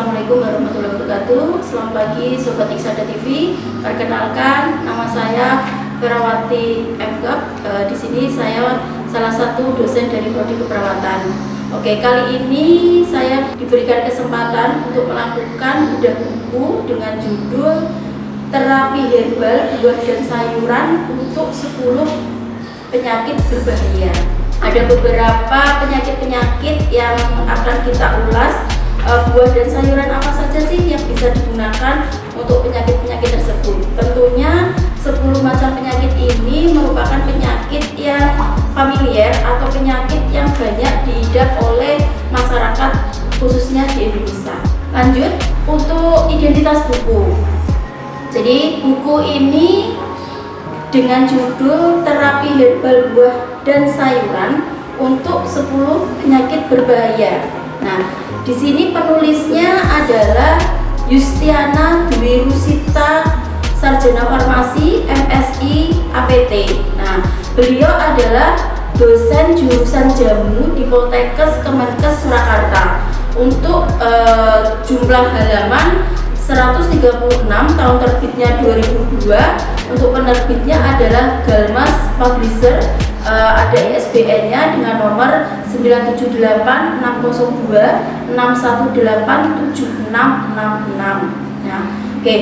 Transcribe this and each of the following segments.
Assalamualaikum warahmatullahi wabarakatuh. Selamat pagi Sobat Iksada TV. Perkenalkan, nama saya Ferawati MGap. Di sini saya salah satu dosen dari Prodi Keperawatan. Oke, kali ini saya diberikan kesempatan untuk melakukan bedah buku dengan judul Terapi Herbal Buah dan Sayuran untuk 10 Penyakit Berbahaya. Ada beberapa penyakit-penyakit yang akan kita ulas. Buah dan sayuran apa saja sih yang bisa digunakan untuk penyakit-penyakit tersebut? Tentunya 10 macam penyakit ini merupakan penyakit yang familiar atau penyakit yang banyak diidap oleh masyarakat khususnya di Indonesia. Lanjut untuk identitas buku. Jadi buku ini dengan judul Terapi Herbal Buah dan Sayuran untuk 10 Penyakit Berbahaya. Nah, di sini penulisnya adalah Yustiana Dwi Rusita, Sarjana Farmasi, MSI, APT. Nah, beliau adalah dosen jurusan jamu di Poltekkes Kemenkes Surakarta. Untuk jumlah halaman 136, tahun terbitnya 2002. Untuk penerbitnya adalah Galmas Publisher. Ada ISBN-nya dengan nomor 978-602-618-7666. Nah, oke,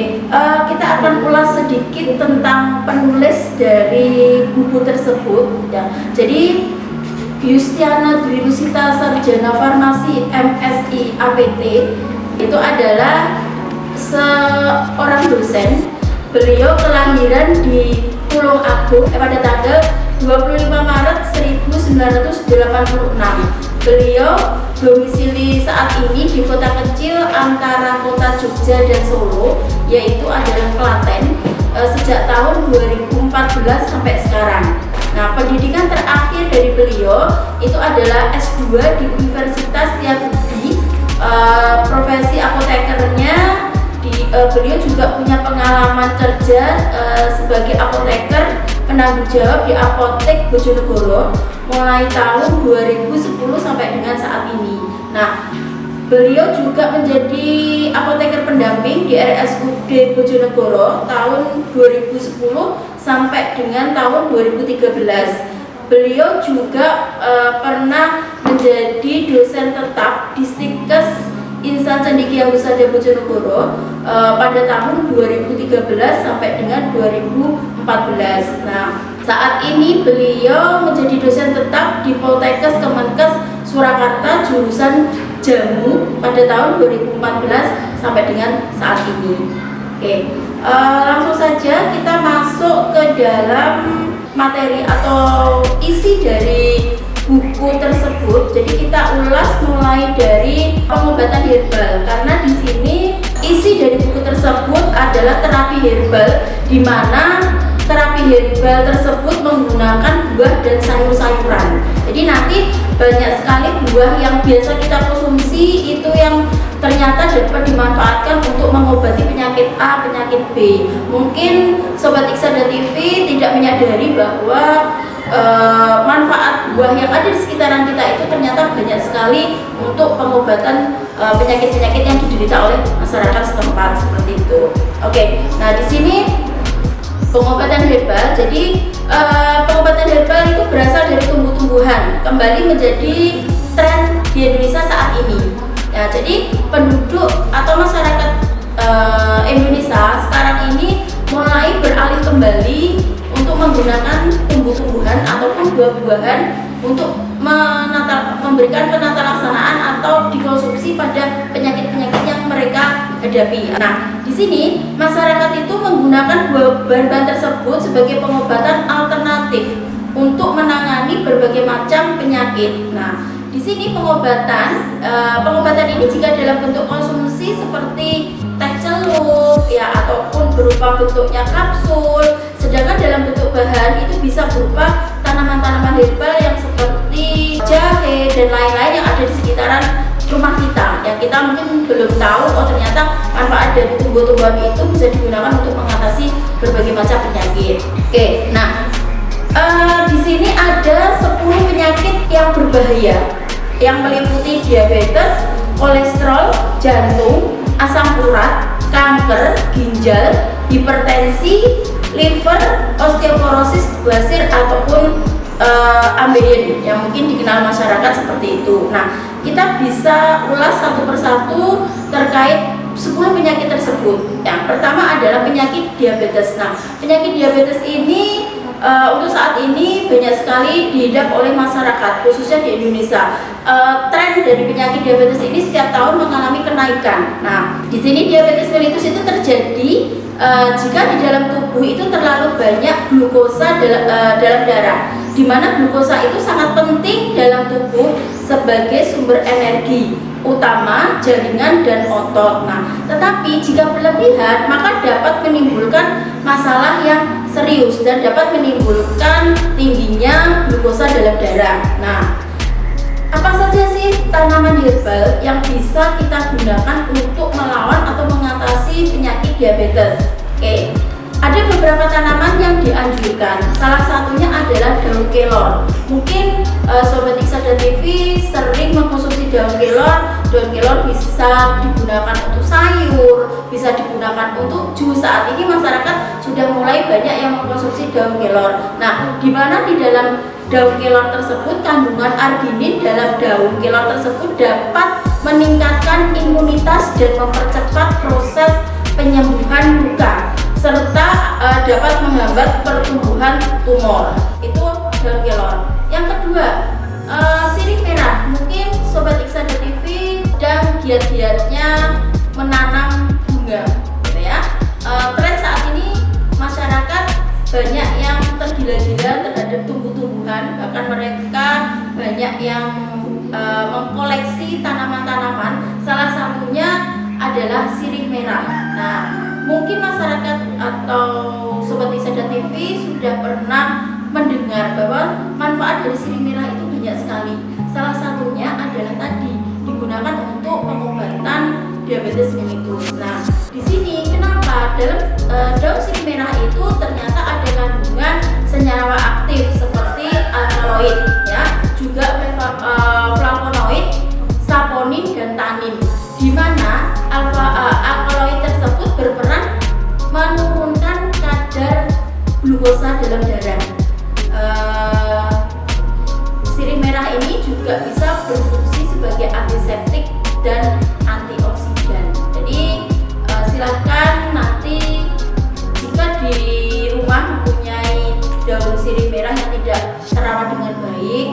kita akan ulas sedikit tentang penulis dari buku tersebut. Ya. Jadi Yustiana Dwi Rusita, Sarjana Farmasi, MSI, APT, itu adalah seorang dosen. Beliau kelahiran di Tulung Agung pada tanggal 25 Maret 1986. Beliau domisili saat ini di kota kecil antara kota Jogja dan Solo, yaitu adalah Klaten, sejak tahun 2014 sampai sekarang. Nah, pendidikan terakhir dari beliau itu adalah S2 di Universitas Setiabudi. Profesi apotekernya beliau juga punya pengalaman kerja sebagai apoteker penanggung jawab di Apotek Bojonegoro mulai tahun 2010 sampai dengan saat ini. Nah, beliau juga menjadi apoteker pendamping di RSUD Bojonegoro tahun 2010 sampai dengan tahun 2013. Beliau juga pernah menjadi dosen tetap di Stikes Insan Cendekia Husada Bojonegoro pada tahun 2013 sampai dengan 2014. Nah, saat ini beliau menjadi dosen tetap di Poltekkes Kemenkes Surakarta jurusan jamu pada tahun 2014 sampai dengan saat ini. Oke, langsung saja kita masuk ke dalam materi atau isi dari buku tersebut. Jadi kita ulas mulai dari pengobatan herbal, karena di sini isi dari buku tersebut adalah terapi herbal, di mana terapi herbal tersebut menggunakan buah dan sayur-sayuran. Jadi nanti banyak sekali buah yang biasa kita konsumsi itu yang ternyata dapat dimanfaatkan untuk mengobati penyakit A, penyakit B. Mungkin Sobat Iksada TV tidak menyadari bahwa manfaat buah yang ada di sekitaran kita itu ternyata banyak sekali untuk pengobatan penyakit-penyakit yang diderita oleh masyarakat setempat seperti itu. Oke, nah di sini pengobatan herbal. Jadi pengobatan herbal itu berasal dari tumbuh-tumbuhan, kembali menjadi tren di Indonesia saat ini. Nah, jadi penduduk atau masyarakat Indonesia sekarang ini mulai beralih kembali untuk menggunakan tumbuh-tumbuhan ataupun buah-buahan untuk memberikan penata laksanaan atau dikonsumsi pada penyakit-penyakit yang mereka hadapi. Nah, di sini masyarakat itu menggunakan bahan-bahan tersebut sebagai pengobatan alternatif untuk menangani berbagai macam penyakit. Nah, di sini pengobatan ini jika dalam bentuk konsumsi seperti teh celup ya, ataupun berupa bentuknya kapsul. Sedangkan dalam bentuk bahan itu bisa berupa tanaman-tanaman herbal yang seperti jahe dan lain-lain yang ada di sekitaran rumah kita, yang kita mungkin belum tahu oh ternyata manfaat dari tumbuh-tumbuhan itu bisa digunakan untuk mengatasi berbagai macam penyakit. Oke, nah di sini ada 10 penyakit yang berbahaya yang meliputi diabetes, kolesterol, jantung, asam urat, kanker, ginjal, hipertensi, liver, osteoporosis, basir ataupun ambeien yang mungkin dikenal masyarakat seperti itu. Nah, kita bisa ulas satu persatu terkait 10 penyakit tersebut. Yang pertama adalah penyakit diabetes. Nah, penyakit diabetes ini untuk saat ini banyak sekali diidap oleh masyarakat, khususnya di Indonesia. Tren dari penyakit diabetes ini setiap tahun mengalami kenaikan. Nah, di sini diabetes mellitus itu terjadi jika di dalam tubuh itu terlalu banyak glukosa dalam darah, di mana glukosa itu sangat penting dalam tubuh sebagai sumber energi utama jaringan dan otot. Nah, tetapi jika berlebihan maka dapat menimbulkan masalah yang serius dan dapat menimbulkan tingginya glukosa dalam darah. Nah, apa saja sih tanaman herbal yang bisa kita gunakan untuk melawan atau mengatasi penyakit diabetes? Oke, ada beberapa tanaman yang dianjurkan. Salah satunya adalah daun kelor. Mungkin Sobat Iksada TV sering mengkonsumsi daun kelor. Daun kelor bisa digunakan untuk sayur, bisa digunakan untuk jus. Saat ini masyarakat sudah mulai banyak yang mengkonsumsi daun kelor. Nah, di mana di dalam daun kelor tersebut kandungan arginin dalam daun kelor tersebut dapat meningkatkan imunitas dan mempercepat proses penyembuhan luka serta dapat menghambat pertumbuhan tumor. Itu daun kelor. Yang kedua, sirih merah. Mungkin Sobat Iksada TV sedang giat-giatnya menanam bunga, gitu ya. Tren saat ini masyarakat banyak yang tergila-gila terhadap tumbuh-tumbuhan, bahkan mereka banyak yang mengkoleksi tanaman-tanaman. Salah satunya adalah sirih merah. Nah, mungkin masyarakat atau Sobat Iksada TV sudah pernah mendengar bahwa manfaat dari sirih merah itu banyak sekali. Salah satunya adalah tadi digunakan untuk pengobatan diabetes mellitus. Nah, di sini kenapa dalam daun sirih merah itu ternyata ada kandungan senyawa aktif seperti alkaloid, ya, juga flavonoid, saponin dan tanin, di mana alkaloid tersebut berperan menurunkan kadar glukosa dalam darah. Sirih merah ini juga bisa berfungsi sebagai antiseptik dan antioksidan. Jadi silahkan nanti jika di rumah mempunyai daun sirih merah yang tidak terawat dengan baik,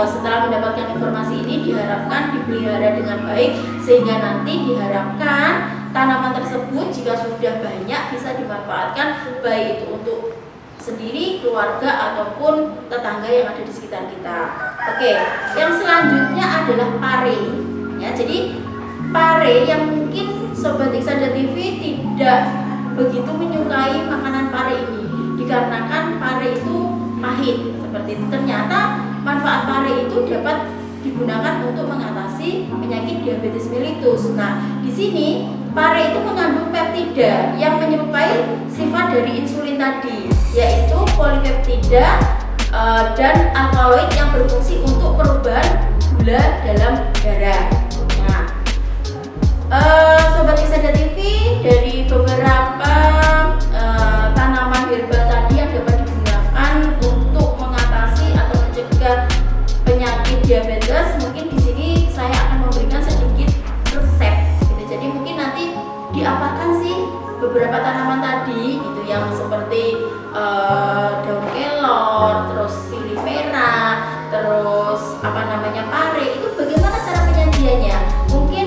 setelah mendapatkan informasi ini diharapkan dipelihara dengan baik, sehingga nanti diharapkan tanaman tersebut jika sudah banyak bisa dimanfaatkan baik itu untuk sendiri, keluarga ataupun tetangga yang ada di sekitar kita. Oke, yang selanjutnya adalah pare. Ya, jadi pare yang mungkin Sobat Iksada TV tidak begitu menyukai makanan pare ini, dikarenakan pare itu pahit seperti itu. Ternyata manfaat pare itu dapat digunakan untuk mengatasi penyakit diabetes mellitus. Nah, di sini pare itu mengandung peptida yang menyerupai sifat dari insulin tadi, yaitu polipeptida dan alkaloid yang berfungsi untuk perubahan gula dalam darah. Nah, Sobat Iksada TV, dari beberapa tanaman herbal tadi yang dapat digunakan untuk mengatasi atau mencegah penyakit diabetes, mungkin di sini saya akan memberikan sedikit resep gitu. Jadi mungkin nanti diapakan sih beberapa tanaman tadi gitu, yang seperti daun kelor, terus sirih merah, terus pare, itu bagaimana cara penyajiannya? Mungkin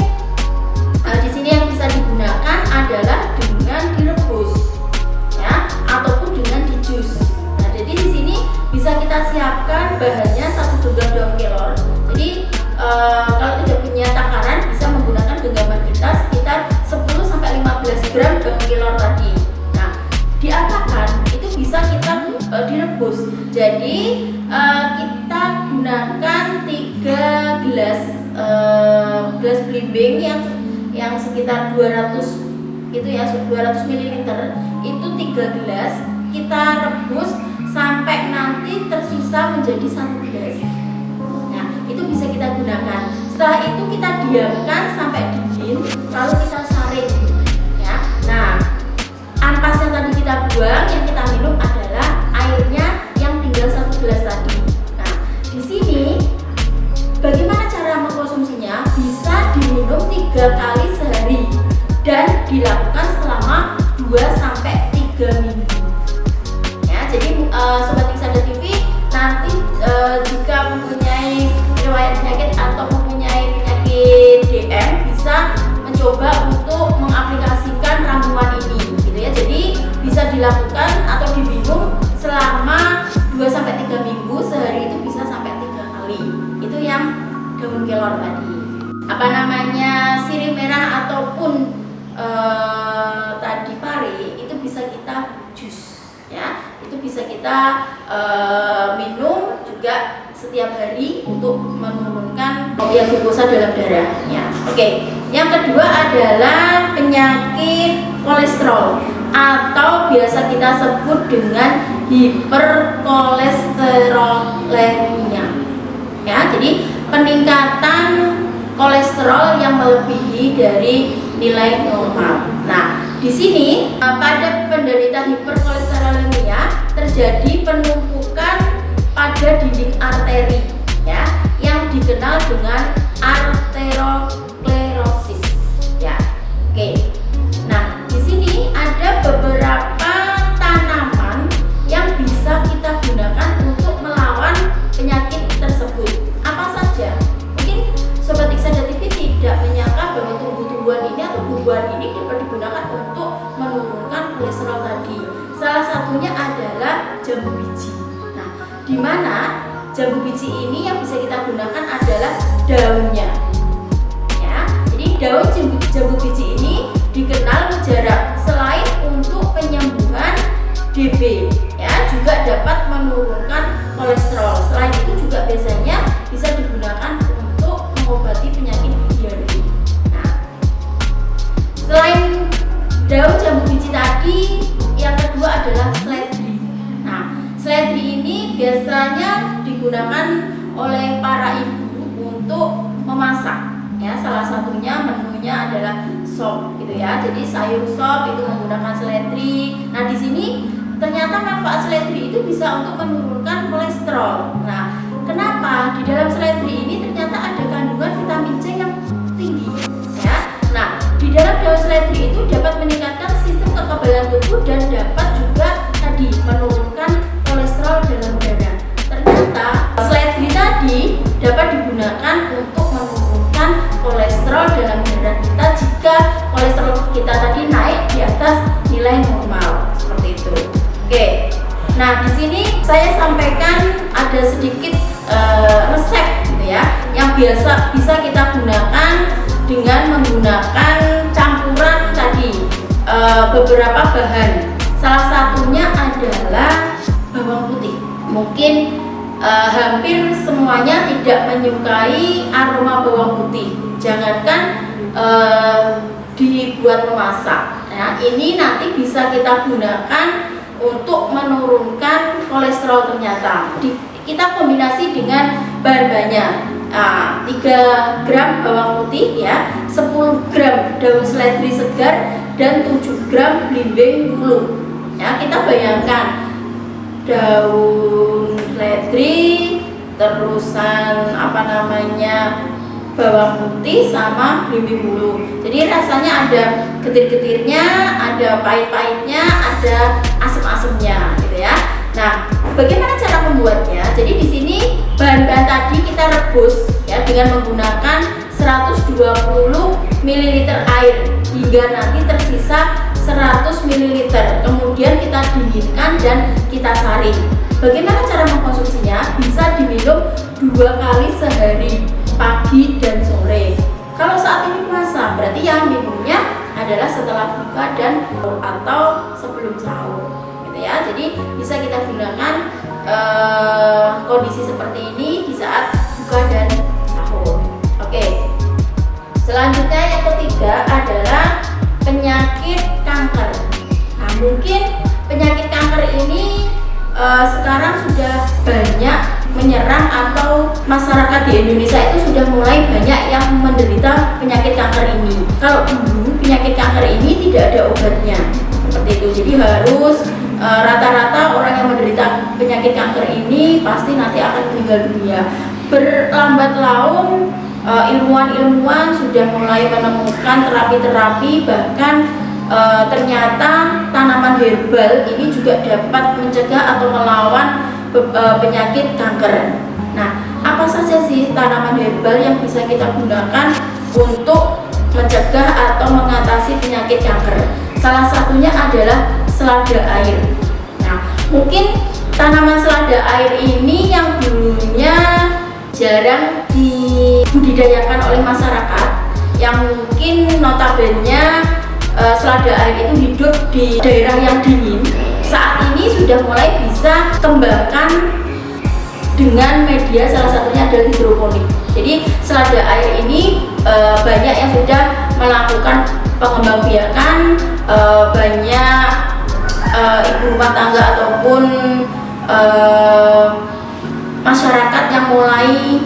di sini yang bisa digunakan adalah dengan direbus, ya, ataupun dengan dijus. Nah, jadi di sini bisa kita siapkan bahannya 1 genggam daun kelor. Jadi kalau tidak punya takaran bisa menggunakan genggaman kita sekitar 10-15 gram daun kelor tadi. Nah, diapakan? Itu bisa kita direbus. Jadi kita gunakan 3 gelas belimbing yang sekitar 200 itu ya, 200 ml itu 3 gelas kita rebus sampai nanti tersisa menjadi 1 gelas. Nah, itu bisa kita gunakan. Setelah itu kita diamkan sampai dingin, lalu kita saring ya. Nah, ampasnya tadi kita buang, yang kita minum adalah airnya yang tinggal 1 gelas tadi. Nah, di sini bagaimana cara mengkonsumsinya? Bisa diminum 3 kali sehari dan dilakukan selama 2-3 minggu. Ya, jadi Sobat Iksada TV nanti jika mempunyai riwayat penyakit atau mempunyai penyakit DM bisa mencoba untuk mengaplikasikan ramuan ini gitu ya. Jadi bisa dilakukan atau diminum selama 2-3 minggu, sehari itu bisa sampai 3 kali. Itu yang daun kelor tadi. Apa namanya, sirih merah ataupun tadi pare itu bisa kita jus ya. Itu bisa kita minum juga setiap hari untuk menurunkan glukosa dalam darahnya. Oke. Yang kedua adalah penyakit kolesterol atau biasa kita sebut dengan hiperkolesterolemia. Ya, jadi peningkatan kolesterol yang melebihi dari nilai normal. Nah, di sini pada penderita hiperkolesterolemia terjadi penumpukan pada dinding arteri ya, yang dikenal dengan arteriosklerosis ya. Oke. Nah, di sini ada beberapa tanaman yang bisa kita gunakan untuk melawan penyakit tersebut. Apa saja? Mungkin Sobat Iksada TV tidak menyangka bahwa tumbuh-tumbuhan ini atau buah ini dapat digunakan untuk menurunkan kolesterol tadi. Salah satunya adalah jambu biji. Nah, di mana jambu biji ini yang bisa kita gunakan adalah daunnya. Ya, jadi daun jambu biji ini dikenal mujarab selain untuk penyembuhan DB, ya, juga dapat menurunkan kolesterol. Selain itu juga biasanya bisa digunakan untuk mengobati penyakit diare. Nah, selain daun jambu biji tadi, yang kedua adalah seledri. Nah, seledri ini biasanya digunakan oleh para ibu untuk memasak. Ya, salah satunya menunya adalah sop, gitu ya. Jadi sayur sop itu menggunakan seledri. Nah, di sini ternyata manfaat seledri itu bisa untuk menurunkan kolesterol. Nah, kenapa? Di dalam seledri ini ternyata ada kandungan vitamin C yang tinggi. Ya. Nah, di dalam daun seledri itu dapat meningkatkan sistem kekebalan tubuh dan dapat juga tadi menurunkan kolesterol dalam darah. Ternyata seledri tadi dapat digunakan untuk menurunkan kolesterol dalam darah kita jika kolesterol kita tadi naik di atas nilai normal, seperti itu. Oke. Nah, di sini saya sampaikan ada sedikit resep gitu ya, yang biasa bisa kita gunakan dengan menggunakan campuran tadi beberapa bahan. Salah satunya adalah bawang putih. Mungkin hampir semuanya tidak menyukai aroma bawang putih. Jangankan dibuat memasak. Nah, ini nanti bisa kita gunakan untuk menurunkan kolesterol ternyata. Kita kombinasi dengan bahan-bahannya. 3 gram bawang putih ya, 10 gram daun seledri segar dan 7 gram belimbing ulu. Ya, kita bayangkan daun seledri terusan bawang putih sama belimbing ulu. Jadi rasanya ada getir-getirnya, ada pahit-pahitnya, ada asam-asamnya gitu ya. Nah, bagaimana cara membuatnya? Jadi di sini bahan-bahan tadi kita rebus ya dengan menggunakan 120 ml air hingga nanti tersisa 100 ml. Kemudian kita dinginkan dan kita saring. Bagaimana cara mengkonsumsinya? Bisa diminum 2 kali sehari, pagi dan sore. Kalau saat ini puasa, berarti yang minumnya adalah setelah buka dan atau sebelum sahur, gitu ya. Jadi bisa kita gunakan kondisi seperti ini di saat buka dan sahur. Oke. Selanjutnya yang ketiga adalah penyakit kanker. Nah, mungkin penyakit kanker ini sekarang sudah banyak menyerang atau masyarakat di Indonesia itu sudah mulai banyak yang menderita penyakit kanker ini. Kalau dulu penyakit kanker ini tidak ada obatnya seperti itu, jadi harus rata-rata orang yang menderita penyakit kanker ini pasti nanti akan meninggal dunia. Berlambat laun ilmuwan-ilmuwan sudah mulai menemukan terapi-terapi, bahkan ternyata tanaman herbal ini juga dapat mencegah atau melawan penyakit kanker. Nah, apa saja sih tanaman herbal yang bisa kita gunakan untuk mencegah atau mengatasi penyakit kanker? Salah satunya adalah selada air. Nah, mungkin tanaman selada air ini yang dulunya jarang dibudidayakan oleh masyarakat, yang mungkin notabene selada air itu hidup di daerah yang dingin, saat ini sudah mulai bisa kembangkan dengan media, salah satunya adalah hidroponik. Jadi selada air ini banyak yang sudah melakukan pengembangbiakan, banyak ibu rumah tangga ataupun masyarakat yang mulai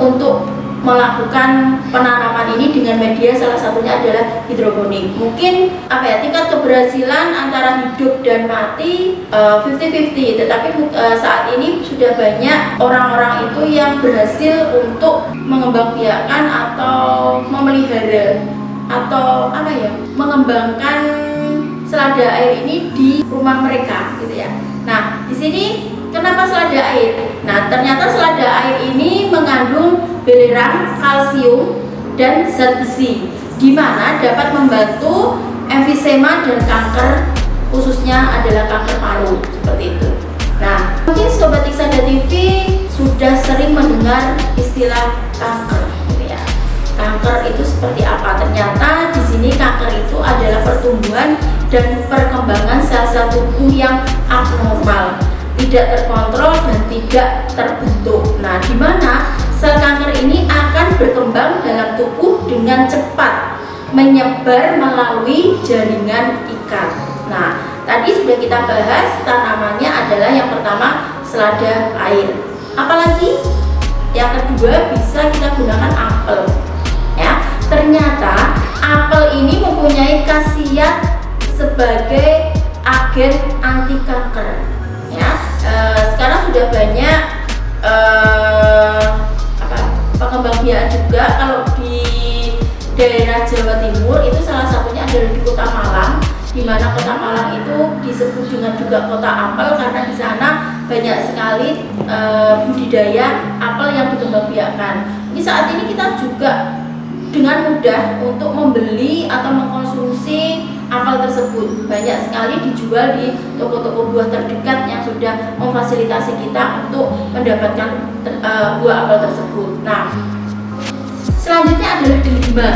untuk melakukan penanaman ini dengan media, salah satunya adalah hidroponik. Mungkin tingkat keberhasilan antara hidup dan mati 50-50, tetapi saat ini sudah banyak orang-orang itu yang berhasil untuk mengembangbiakan atau memelihara atau mengembangkan selada air ini di rumah mereka gitu ya. Nah, di sini kenapa selada air? Nah, ternyata selada air ini mengandung belerang, kalsium, dan zat besi, di mana dapat membantu emfisema dan kanker, khususnya adalah kanker paru seperti itu. Nah, mungkin Sobat Iksada TV sudah sering mendengar istilah kanker, gitu ya. Kanker itu seperti apa? Ternyata di sini kanker itu adalah pertumbuhan dan perkembangan sel-sel tubuh yang abnormal, tidak terkontrol dan tidak terbentuk. Nah, di mana sel kanker ini akan berkembang dalam tubuh dengan cepat, menyebar melalui jaringan ikat. Nah, tadi sudah kita bahas tanamannya adalah yang pertama selada air. Apalagi yang kedua bisa kita gunakan apel. Ya, ternyata apel ini mempunyai khasiat sebagai agen anti kanker. Ya, sekarang sudah banyak pengembangbiakan juga. Kalau di daerah Jawa Timur itu salah satunya adalah di Kota Malang, di mana Kota Malang itu disebut dengan juga kota apel karena di sana banyak sekali budidaya apel yang dikembangbiakan. Ini saat ini kita juga dengan mudah untuk membeli atau mengkonsumsi apel tersebut. Banyak sekali dijual di toko-toko buah terdekat yang sudah memfasilitasi kita untuk mendapatkan buah apel tersebut. Nah, selanjutnya adalah delima.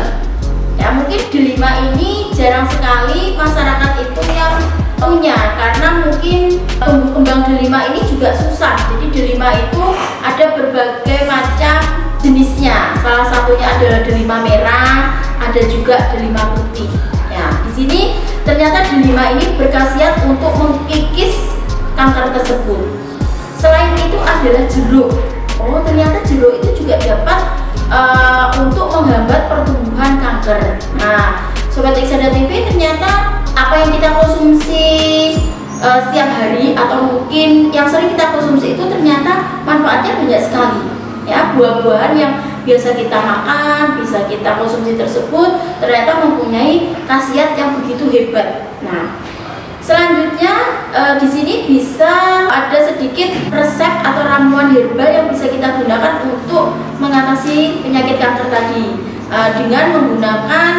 Ya, mungkin delima ini jarang sekali masyarakat itu yang punya, karena mungkin tumbuh kembang delima ini juga susah. Jadi delima itu ada berbagai macam jenisnya. Salah satunya adalah delima merah, ada juga delima putih. Ya, di sini ternyata delima ini berkhasiat untuk mengikis kanker tersebut. Selain itu adalah jeruk. Oh, ternyata jeruk itu juga dapat untuk menghambat pertumbuhan kanker. Nah, Sobat Iksada TV, ternyata apa yang kita konsumsi setiap hari atau mungkin yang sering kita konsumsi itu ternyata manfaatnya banyak sekali. Ya, buah-buahan yang biasa kita makan, bisa kita konsumsi tersebut ternyata mempunyai khasiat yang begitu hebat. Nah, selanjutnya di sini bisa ada sedikit resep atau ramuan herbal yang bisa kita gunakan untuk mengatasi penyakit kanker tadi, dengan menggunakan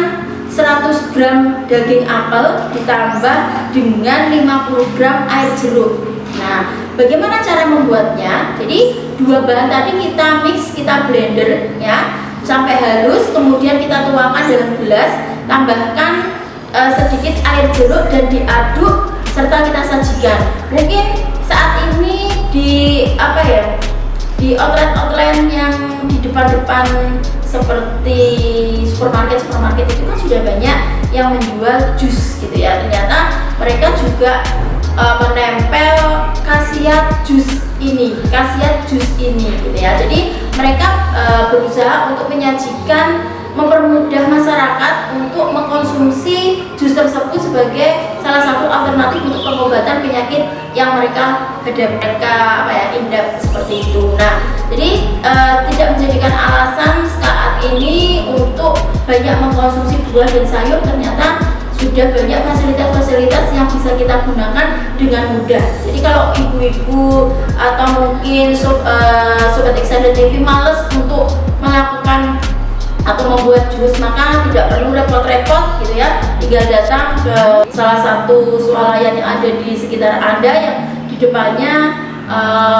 100 gram daging apel ditambah dengan 50 gram air jeruk. Nah, bagaimana cara membuatnya? Jadi dua bahan tadi kita mix, kita blender ya sampai halus, kemudian kita tuangkan dalam gelas, tambahkan sedikit air jeruk dan diaduk serta kita sajikan. Mungkin saat ini di di outlet yang di depan-depan seperti supermarket itu kan sudah banyak yang menjual jus gitu ya. Ternyata mereka juga menempel khasiat jus ini gitu ya. Jadi mereka berusaha untuk menyajikan, mempermudah masyarakat untuk mengkonsumsi jus tersebut sebagai salah satu alternatif untuk pengobatan penyakit yang mereka indap seperti itu. Nah, jadi tidak menjadikan alasan saat ini untuk banyak mengkonsumsi buah dan sayur. Ternyata sudah banyak fasilitas-fasilitas yang bisa kita gunakan dengan mudah. Jadi kalau ibu-ibu atau mungkin Sobat Excited TV males untuk melakukan atau membuat jus, maka tidak perlu repot-repot gitu ya. Tinggal datang ke salah satu swalayan yang ada di sekitar Anda yang di depannya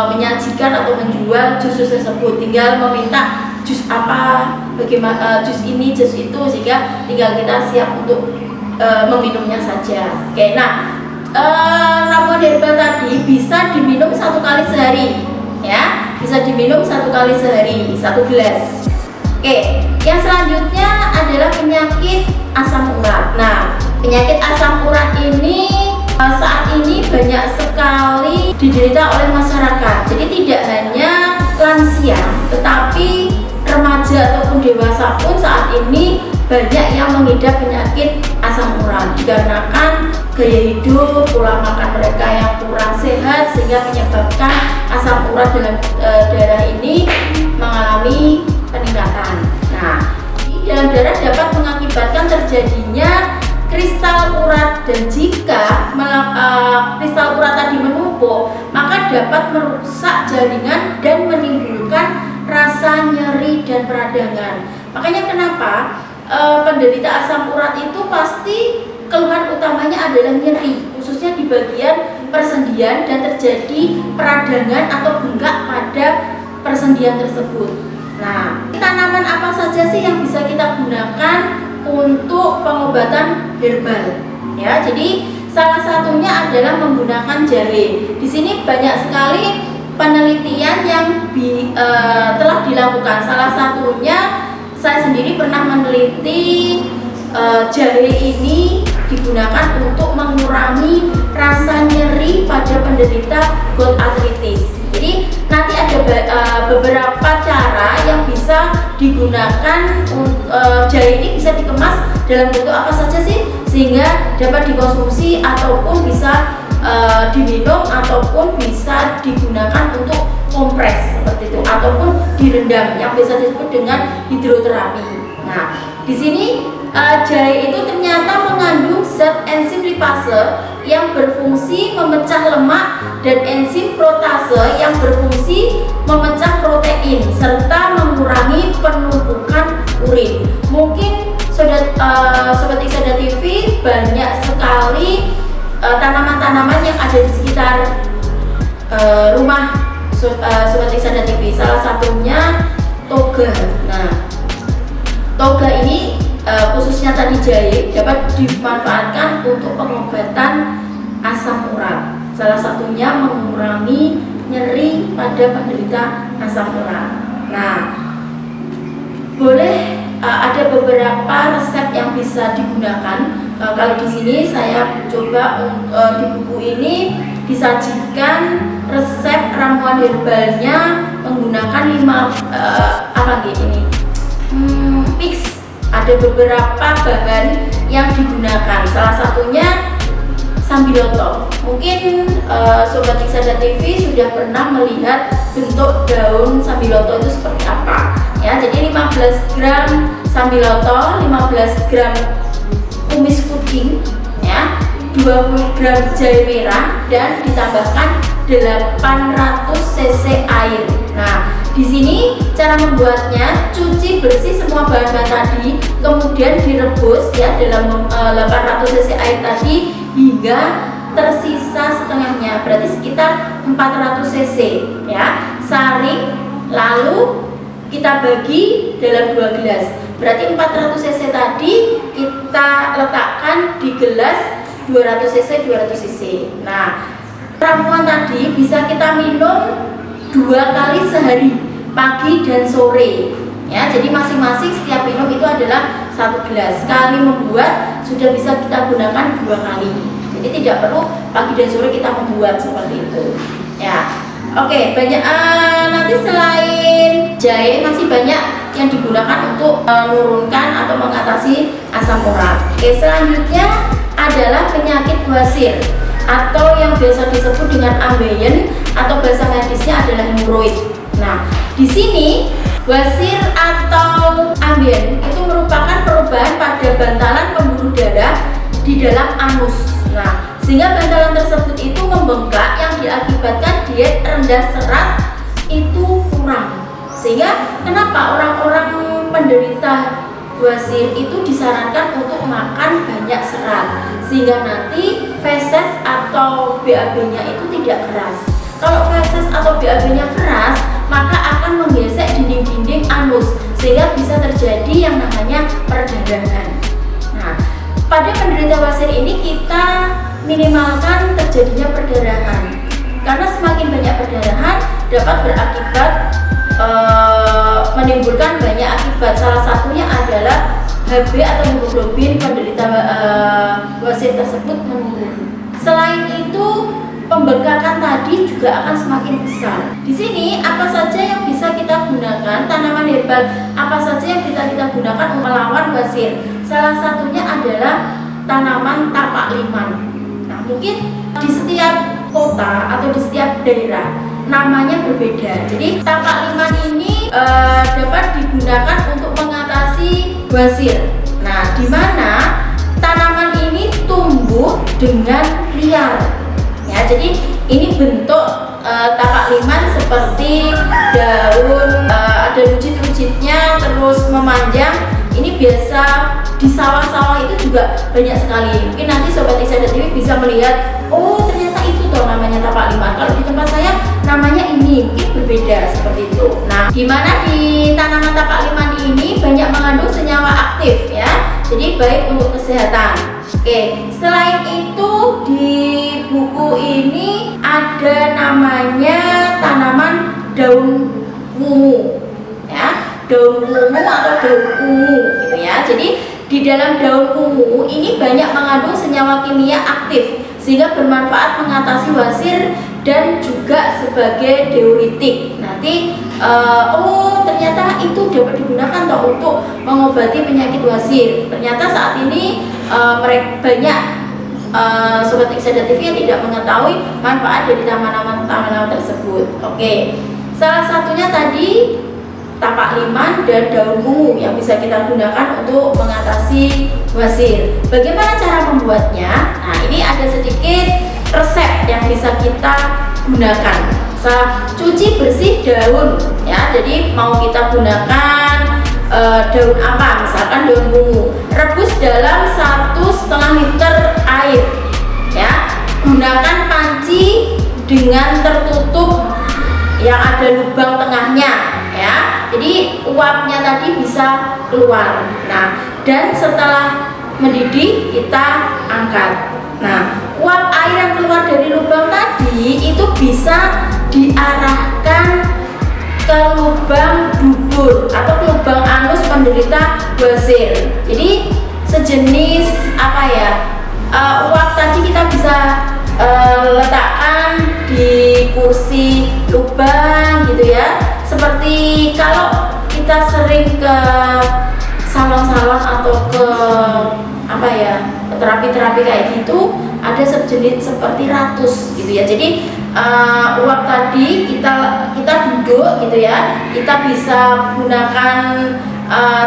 menyajikan atau menjual jus tersebut. Tinggal meminta jus apa, bagaimana jus ini, jus itu, sehingga tinggal kita siap untuk meminumnya saja. Oke, nah ramuan herbal tadi bisa diminum 1 kali sehari, ya, bisa diminum 1 kali sehari, 1 gelas. Oke, yang selanjutnya adalah penyakit asam urat. Nah, penyakit asam urat ini saat ini banyak sekali diderita oleh masyarakat. Jadi tidak hanya lansia, tetapi remaja ataupun dewasa pun saat ini banyak yang mengidap penyakit asam urat dikarenakan gaya hidup, pola makan mereka yang kurang sehat, sehingga menyebabkan asam urat dalam darah ini mengalami peningkatan. Nah, di dalam darah dapat mengakibatkan terjadinya kristal urat, dan jika kristal urat tadi menumpuk, maka dapat merusak jaringan dan menimbulkan rasa nyeri dan peradangan. Makanya kenapa penderita asam urat itu pasti keluhan utamanya adalah nyeri, khususnya di bagian persendian, dan terjadi peradangan atau bengkak pada persendian tersebut. Nah, tanaman apa saja sih yang bisa kita gunakan untuk pengobatan herbal? Ya, jadi salah satunya adalah menggunakan jahe. Di sini banyak sekali penelitian yang telah dilakukan. Salah satunya saya sendiri pernah meneliti jahe ini digunakan untuk mengurangi rasa nyeri pada penderita gout arthritis. Jadi nanti ada beberapa cara yang bisa digunakan. Jahe ini bisa dikemas dalam bentuk apa saja sih, sehingga dapat dikonsumsi ataupun bisa diminum ataupun bisa digunakan untuk kompres seperti itu, ataupun direndam yang bisa disebut dengan hidroterapi. Nah, di sini jahe itu ternyata mengandung zat enzim lipase yang berfungsi memecah lemak dan enzim protase yang berfungsi memecah protein serta mengurangi penumpukan urin. Mungkin Sobat Excited TV banyak sekali tanaman-tanaman yang ada di sekitar rumah Sobat Excited TV. Salah satunya toga. Nah, toga ini khususnya tadi jahe dapat dimanfaatkan untuk pengobatan asam urat. Salah satunya mengurangi nyeri pada penderita asam urat. Nah, boleh ada beberapa resep yang bisa digunakan. Kalau di sini saya coba di buku ini disajikan resep ramuan herbalnya menggunakan 5 mix. Ada beberapa bahan yang digunakan. Salah satunya sambiloto. Mungkin Sobat Excited TV sudah pernah melihat bentuk daun sambiloto itu seperti apa. Ya, jadi 15 gram sambiloto, 15 gram kumis kucing, ya, 20 gram jahe merah, dan ditambahkan 800 cc air. Nah, di sini cara membuatnya, cuci bersih semua bahan-bahan tadi, kemudian direbus ya dalam 800 cc air tadi hingga tersisa setengahnya, berarti sekitar 400 cc ya. Saring, lalu kita bagi dalam 2 gelas. Berarti 400 cc tadi kita letakkan di gelas 200 cc 200 cc. Nah, ramuan tadi bisa kita minum 2 kali sehari, pagi dan sore. Ya, jadi masing-masing setiap minum itu adalah 1 gelas. Sekali membuat sudah bisa kita gunakan 2 kali. Jadi tidak perlu pagi dan sore kita membuat seperti itu. Ya, oke, banyak nanti selain jahe masih banyak yang digunakan untuk menurunkan atau mengatasi asam urat. Oke, selanjutnya adalah penyakit bawasir atau yang biasa disebut dengan ambeien atau bahasa medisnya adalah hemoroid. Nah, di sini bawasir atau ambeien itu merupakan perubahan pada bantalan pembuluh darah di dalam anus. Nah, sehingga bantalan tersebut itu membengkak yang diakibatkan diet rendah serat itu kurang. Sehingga kenapa orang-orang penderita bawasir itu disarankan untuk makan banyak serat, sehingga nanti feses atau BAB-nya itu tidak keras. Kalau feses atau BAB-nya keras, maka akan menggesek dinding-dinding anus sehingga bisa terjadi yang namanya perdarahan. Nah, pada penderita bawasir ini kita minimalkan terjadinya perdarahan, karena semakin banyak perdarahan dapat berakibat menimbulkan banyak akibat. Salah satunya adalah HB atau hemoglobin penderita bawasir tersebut menurun. Selain itu, pembengkakan tadi juga akan semakin besar. Di sini apa saja yang bisa kita gunakan, tanaman herbal apa saja yang bisa kita gunakan untuk melawan bawasir? Salah satunya adalah tanaman tapak liman. Nah, mungkin di setiap kota atau di setiap daerah namanya berbeda. Jadi tapak liman ini dapat digunakan untuk mengatasi bawasir. Nah, di mana tanaman ini tumbuh dengan liar. Ya, jadi ini bentuk tapak liman seperti daun, ada rujit-rujitnya terus memanjang. Ini biasa di sawah-sawah itu juga banyak sekali. Mungkin nanti Sobat Iksada TV bisa melihat, oh ternyata itu tuh namanya tapak liman. Kalau di tempat saya namanya ini, mungkin berbeda seperti itu. Nah, di mana di tanaman tapak liman ini banyak mengandung senyawa aktif ya. Jadi baik untuk kesehatan. Oke, selain itu di buku ini ada namanya tanaman daun wungu ya, daun wungu atau daun ungu gitu ya. Jadi di dalam daun ungu ini banyak mengandung senyawa kimia aktif sehingga bermanfaat mengatasi bawasir dan juga sebagai diuretik. Nanti ternyata itu dapat digunakan toh untuk mengobati penyakit bawasir. Ternyata saat ini mereka banyak Sobat Iksada TV yang tidak mengetahui manfaat dari tanaman-tanaman tersebut. Oke, salah satunya tadi tapak liman dan daun ungu yang bisa kita gunakan untuk mengatasi bawasir. Bagaimana cara membuatnya? Nah, ini ada sedikit resep yang bisa kita gunakan. Cuci bersih daun ya. Jadi mau kita gunakan daun apa? Misalkan daun ungu. Rebus dalam 1,5 liter air ya. Gunakan panci dengan tertutup yang ada lubang tengahnya ya. Jadi uapnya tadi bisa keluar. Nah, dan setelah mendidih kita angkat. Nah, uap air yang keluar dari lubang tadi itu bisa diarahkan ke lubang dubur atau ke lubang anus penderita bawasir. Jadi sejenis apa ya? Uap tadi kita bisa letakkan di kursi lubang gitu ya. Seperti kalau kita sering ke salon-salon atau ke apa ya, terapi-terapi kayak gitu, ada sejenis seperti ratus gitu ya. Jadi uap tadi kita duduk gitu ya, kita bisa gunakan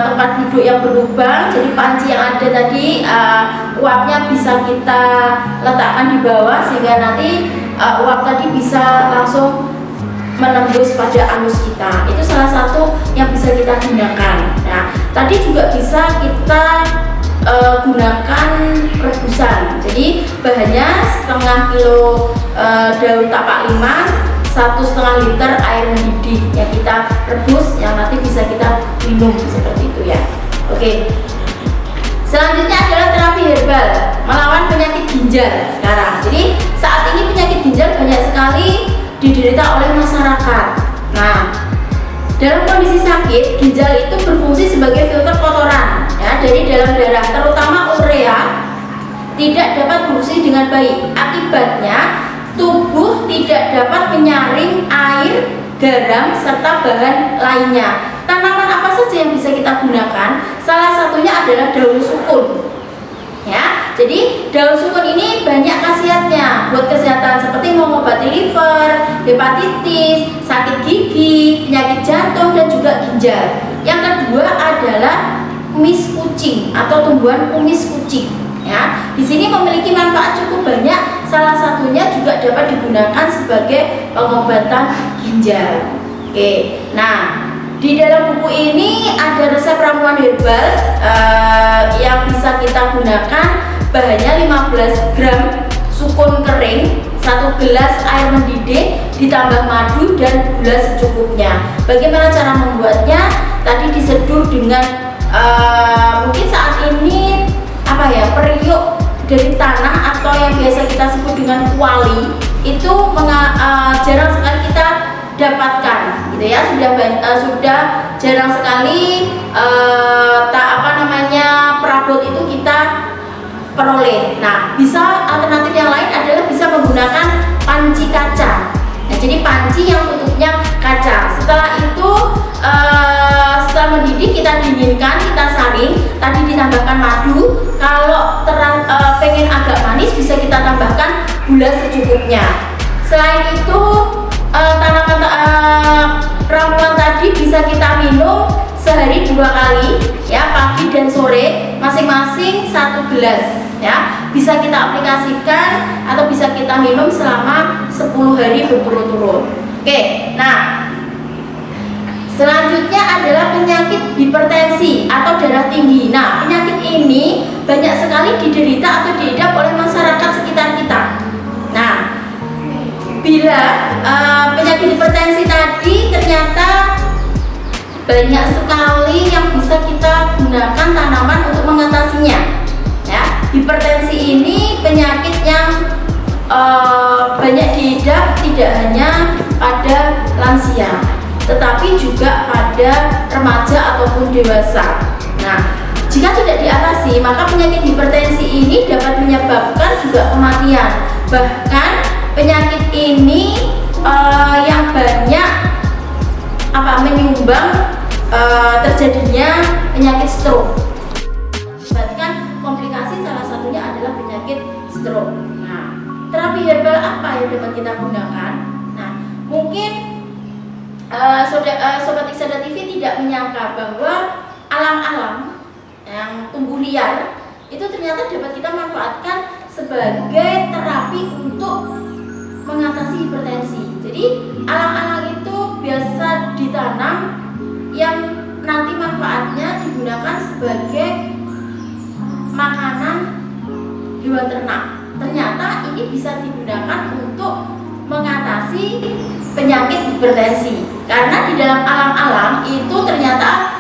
tempat duduk yang berlubang. Jadi panci yang ada tadi uapnya bisa kita letakkan di bawah sehingga nanti uap tadi bisa langsung menembus pada anus kita. Itu salah satu yang bisa kita gunakan. Nah, tadi juga bisa kita gunakan rebusan. Jadi bahannya setengah kilo daun tapak liman, 1,5 liter air mendidih yang kita rebus, yang nanti bisa kita minum seperti itu ya. Oke. Selanjutnya adalah terapi herbal melawan penyakit ginjal sekarang. Jadi saat ini penyakit ginjal banyak sekali diderita oleh masyarakat. Nah, dalam kondisi sakit, ginjal itu berfungsi sebagai filter kotoran ya dari dalam darah, terutama urea tidak dapat berfungsi dengan baik. Akibatnya tubuh tidak dapat menyaring air, garam, serta bahan lainnya. Tanaman apa saja yang bisa kita gunakan? Salah satunya adalah daun sukun. Ya, jadi daun sukun ini banyak khasiatnya buat kesehatan, seperti mengobati liver, hepatitis, sakit gigi, penyakit jantung, dan juga ginjal. Yang kedua adalah kumis kucing atau tumbuhan kumis kucing. Ya, di sini memiliki manfaat cukup banyak. Salah satunya juga dapat digunakan sebagai pengobatan ginjal. Oke, nah di dalam buku ini ada resep ramuan herbal yang bisa kita gunakan. Bahannya 15 gram sukun kering, 1 gelas air mendidih, ditambah madu dan gula secukupnya. Bagaimana cara membuatnya? Tadi diseduh dengan mungkin saat ini periuk dari tanah atau yang biasa kita sebut dengan kuali, itu jarang sekali kita dapatkan, gitu ya. Sudah jarang sekali perabot itu kita peroleh. Nah, bisa alternatif yang lain adalah bisa menggunakan panci kaca. Nah, jadi panci yang tutupnya kaca. Setelah itu setelah mendidih kita dinginkan, kita saring, tadi ditambahkan madu. Kalau pengen agak manis bisa kita tambahkan gula secukupnya. Selain itu ramuan tadi bisa kita minum sehari 2 kali, ya, pagi dan sore, masing-masing 1 gelas, ya. Bisa kita aplikasikan atau bisa kita minum selama 10 hari berturut-turut. Oke, nah selanjutnya adalah penyakit hipertensi atau darah tinggi. Nah, penyakit ini banyak sekali diderita atau diidap oleh masyarakat sekitar kita. Nah, bila penyakit hipertensi tadi ternyata banyak sekali yang bisa kita gunakan tanaman untuk mengatasinya. Ya, hipertensi ini penyakit yang banyak diidap tidak hanya pada lansia, tetapi juga pada remaja ataupun dewasa. Nah, jika tidak diatasi, maka penyakit hipertensi ini dapat menyebabkan juga kematian. Bahkan penyakit ini yang banyak menyumbang terjadinya penyakit stroke. Bahkan komplikasi salah satunya adalah penyakit stroke. Nah, terapi herbal apa yang dapat kita gunakan? Nah, mungkin Sobat Iksada TV tidak menyangka bahwa alam-alam yang tumbuh liar itu ternyata dapat kita manfaatkan sebagai terapi untuk mengatasi hipertensi. Jadi alang-alang itu biasa ditanam yang nanti manfaatnya digunakan sebagai makanan hewan ternak. Ternyata ini bisa digunakan untuk mengatasi penyakit hipertensi, karena di dalam alang-alang itu ternyata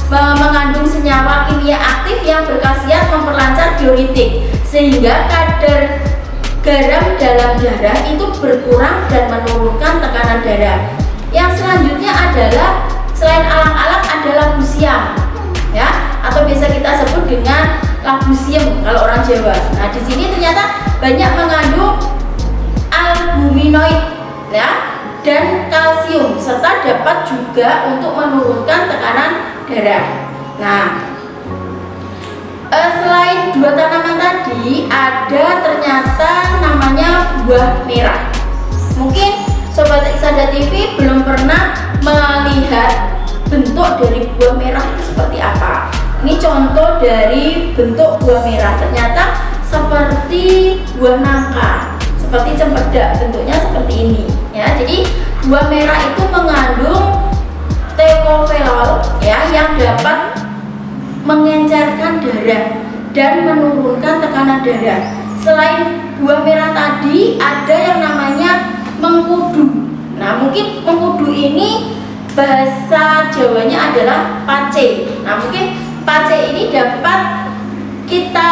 mengandung senyawa kimia aktif yang berkhasiat memperlancar diuretik, sehingga kadar garam dalam darah itu berkurang dan menurunkan tekanan darah. Yang selanjutnya adalah selain alang-alang ada labu siam, ya, atau biasa kita sebut dengan labu siam kalau orang Jawa. Nah, di sini ternyata banyak mengandung albuminoid, ya, dan kalsium, serta dapat juga untuk menurunkan tekanan darah. Nah, selain 2 tanaman tadi, ada ternyata namanya buah merah. Mungkin Sobat Iksada TV belum pernah melihat bentuk dari buah merah itu seperti apa. Ini contoh dari bentuk buah merah. Ternyata seperti buah nangka, seperti cempedak, bentuknya seperti ini, ya. Jadi buah merah itu mengandung tocopherol, ya, yang dapat mengencerkan darah dan menurunkan tekanan darah. Selain buah merah tadi, ada yang namanya mengkudu. Nah, mungkin mengkudu ini bahasa Jawanya adalah pace. Nah, mungkin pace ini dapat kita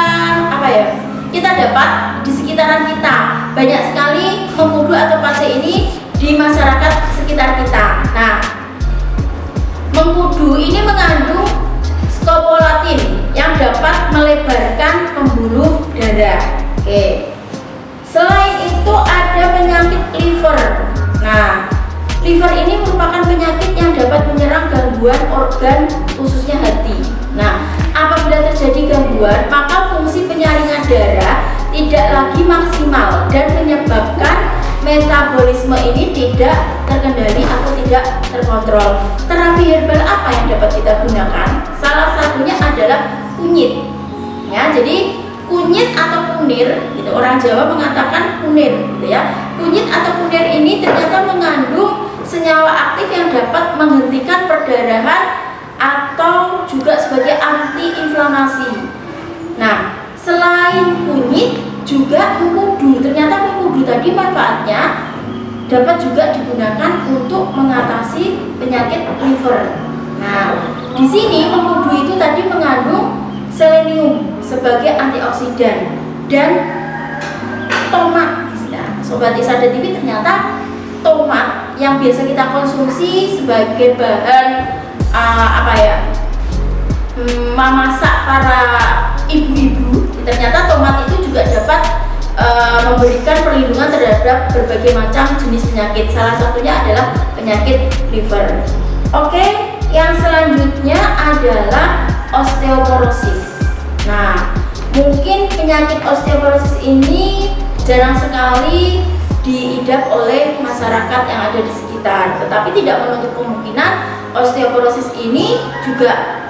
kita dapat di sekitaran kita. Banyak sekali mengkudu atau pace ini di masyarakat sekitar kita. Nah, mengkudu ini mengandung skopolatin yang dapat melebarkan pembuluh darah. darah. Oke. Selain itu ada penyakit liver. Nah, liver ini merupakan penyakit yang dapat menyerang gangguan organ khususnya hati. Nah, apabila terjadi gangguan, maka fungsi penyaringan darah tidak lagi maksimal dan menyebabkan metabolisme ini tidak terkendali atau tidak terkontrol. Terapi herbal apa yang dapat kita gunakan? Salah satunya adalah kunyit. Ya, jadi kunyit atau kunir, gitu. Orang Jawa mengatakan kunir, gitu ya. Kunyit atau kunir ini ternyata mengandung senyawa aktif yang dapat menghentikan perdarahan atau juga sebagai antiinflamasi. Nah, selain kunyit juga mengkudu. Ternyata mengkudu tadi manfaatnya dapat juga digunakan untuk mengatasi penyakit liver. Nah, di sini mengkudu itu tadi mengandung selenium sebagai antioksidan dan tomat. Nah, Sobat Isada TV, ternyata tomat yang biasa kita konsumsi sebagai bahan memasak para ibu-ibu, ternyata tomat itu juga dapat memberikan perlindungan terhadap berbagai macam jenis penyakit. Salah satunya adalah penyakit liver. Oke, yang selanjutnya adalah osteoporosis. Nah, mungkin penyakit osteoporosis ini jarang sekali diidap oleh masyarakat yang ada di sekitar, tetapi tidak menutup kemungkinan osteoporosis ini juga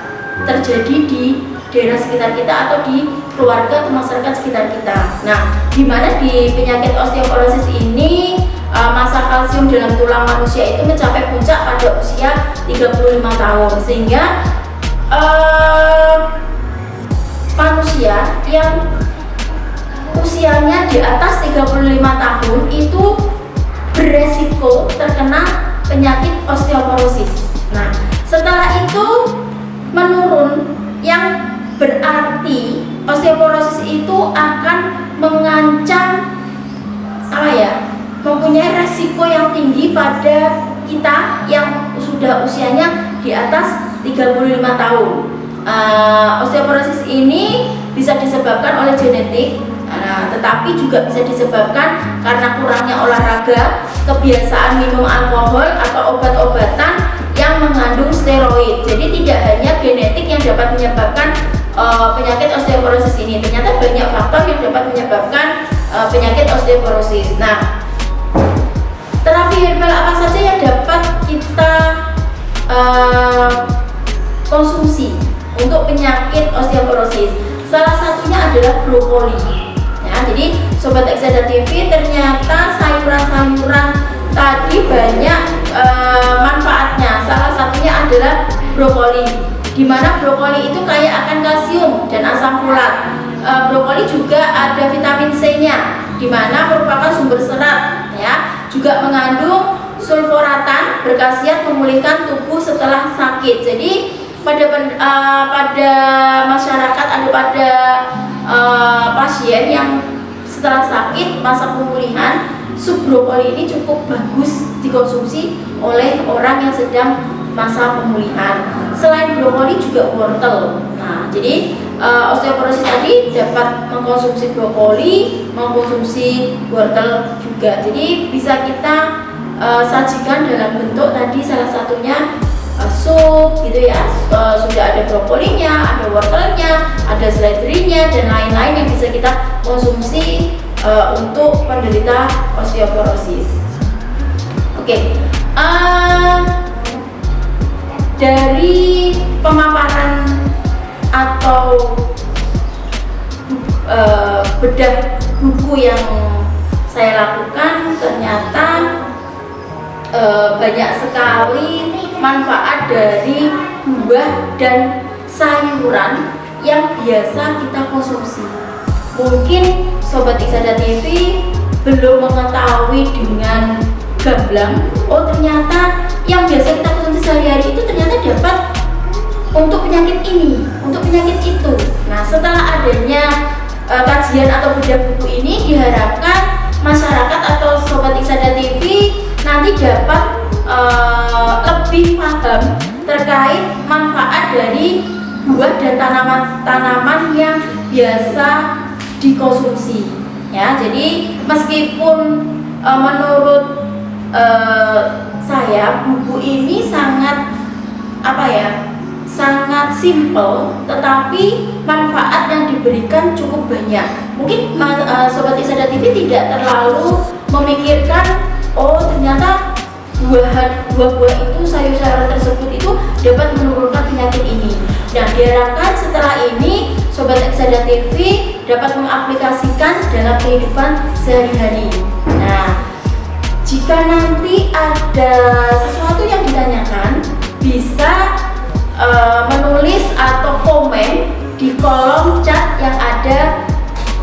terjadi di daerah sekitar kita atau di keluarga atau masyarakat sekitar kita. Nah, di mana di penyakit osteoporosis ini massa kalsium dalam tulang manusia itu mencapai puncak pada usia 35 tahun, sehingga manusia yang usianya di atas 35 tahun itu beresiko terkena penyakit osteoporosis. Nah, setelah itu menurun, yang berarti osteoporosis itu akan mengancam mempunyai resiko yang tinggi pada kita yang sudah usianya di atas 35 tahun. Osteoporosis ini bisa disebabkan oleh genetik, tetapi juga bisa disebabkan karena kurangnya olahraga, kebiasaan minum alkohol atau obat-obatan yang mengandung steroid. Jadi tidak hanya genetik yang dapat menyebabkan penyakit osteoporosis ini, ternyata banyak faktor yang dapat menyebabkan penyakit osteoporosis. Nah, terapi herbal apa saja yang dapat kita konsumsi untuk penyakit osteoporosis? Salah satunya adalah brokoli. Ya, jadi Sobat Exada TV, ternyata sayuran-sayuran tadi banyak manfaatnya. Salah satunya adalah brokoli, di mana brokoli itu kaya akan kalsium dan asam folat. Brokoli juga ada vitamin C-nya, di mana merupakan sumber serat, ya. Juga mengandung sulforatan, berkhasiat memulihkan tubuh setelah sakit. Jadi pada masyarakat, pada pasien yang setelah sakit masa pemulihan, sup brokoli ini cukup bagus dikonsumsi oleh orang yang sedang masa pemulihan. Selain brokoli juga wortel. Nah, jadi osteoporosis tadi dapat mengkonsumsi brokoli, mengkonsumsi wortel juga. Jadi bisa kita sajikan dalam bentuk tadi, salah satunya sup gitu ya. Sudah ada brokolinya, ada wortelnya, ada seledrinya dan lain-lain yang bisa kita konsumsi untuk penderita osteoporosis. Oke. Dari pemaparan atau bedah buku yang saya lakukan, ternyata banyak sekali manfaat dari buah dan sayuran yang biasa kita konsumsi. Mungkin Sobat Exada TV belum mengetahui dengan gamblang, oh ternyata yang biasa kita konsumsi sehari-hari itu ternyata dapat untuk penyakit ini, untuk penyakit itu. Nah, setelah adanya kajian atau bedah buku ini, diharapkan masyarakat atau Sobat Exada TV nanti dapat lebih paham terkait manfaat dari buah dan tanaman-tanaman yang biasa dikonsumsi ya. Jadi meskipun menurut saya buku ini sangat sangat simple, tetapi manfaat yang diberikan cukup banyak. Mungkin Sobat Iksada TV tidak terlalu memikirkan, oh ternyata buah-buah itu, sayur-sayuran tersebut itu dapat menurunkan penyakit ini. Nah, diharapkan setelah ini Sobat Iksada TV dapat mengaplikasikan dalam kehidupan sehari-hari. Nah, jika nanti ada sesuatu yang ditanyakan, bisa menulis atau komen di kolom chat yang ada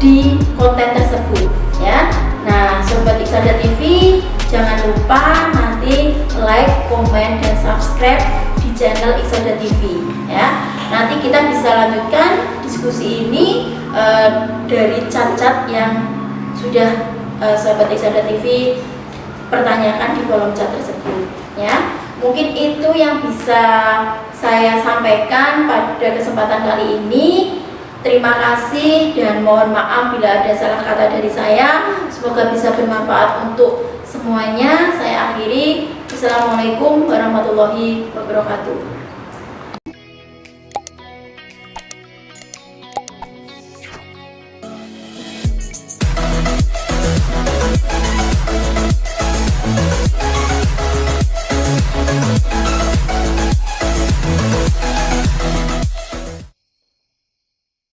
di konten tersebut ya. Nah, Sobat Iksada TV jangan lupa nanti like, komen, dan subscribe di channel Iksada TV ya. Nanti kita bisa lanjutkan diskusi ini dari chat-chat yang sudah Sobat Iksada TV pertanyakan di kolom chat tersebut ya. Mungkin itu yang bisa saya sampaikan pada kesempatan kali ini. Terima kasih dan mohon maaf bila ada salah kata dari saya. Semoga bisa bermanfaat untuk semuanya. Saya akhiri. Assalamualaikum warahmatullahi wabarakatuh.